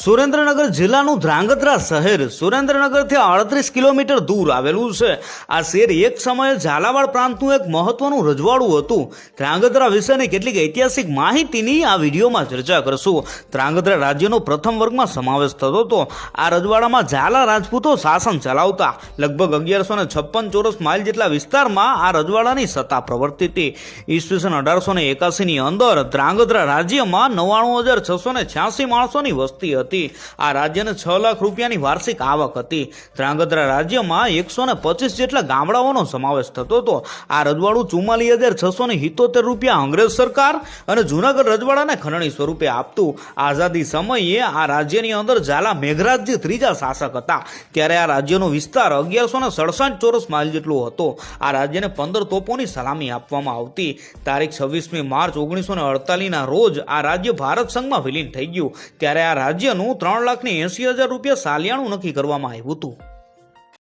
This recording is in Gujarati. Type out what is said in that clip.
સુરેન્દ્રનગર જિલ્લાનું ધ્રાંગધ્રા શહેર સુરેન્દ્રનગરથી 38 કિલોમીટર દૂર આવેલું છે. આ શહેર એક સમયે ઝાલાવાડ પ્રાંતનું એક મહત્વનું રજવાડું હતું. ધ્રાંગધ્રા વિશેની કેટલીક ઐતિહાસિક માહિતીની આ વિડીયોમાં ચર્ચા કરશું. ધ્રાંગધ્રા રાજ્યનો પ્રથમ વર્ગમાં સમાવેશ થતો હતો. આ રજવાડામાં ઝાલા રાજપૂતો શાસન ચલાવતા. લગભગ 1156 ચોરસ માઇલ જેટલા વિસ્તારમાં આ રજવાડાની સત્તા પ્રવર્તી હતી. ઈસવીસન 1881ની અંદર ધ્રાંગધ્રા રાજ્યમાં 99,686 માણસોની વસ્તી હતી. આ રાજ્યને 6 લાખ રૂપિયાની વાર્ષિક આવક હતી. ધ્રાંગધ્રા રાજ્યમાં 125 જેટલા ગામડાઓનો સમાવેશ થતો હતો. આ રજવાડું 44,677 રૂપિયા અંગ્રેજ સરકાર અને જૂનાગઢ રજવાડાને ખંડણી સ્વરૂપે આપતું. આઝાદી સમયે આ રાજ્યની અંદર ઝાલા મેઘરાજજી ત્રીજા શાસક હતા. ત્યારે આ રાજ્યનો વિસ્તાર 1167 ચોરસ માઇલ જેટલો હતો. આ રાજ્યને 15 તોપોની સલામી આપવામાં આવતી. તારીખ 26મી માર્ચ 1948ના રોજ આ રાજ્ય ભારત સંઘમાં વિલીન થઈ ગયું. ત્યારે આ રાજ્યનું 3,80,000 રૂપિયા સાલિયાણું નક્કી કરવામાં આવ્યું હતું.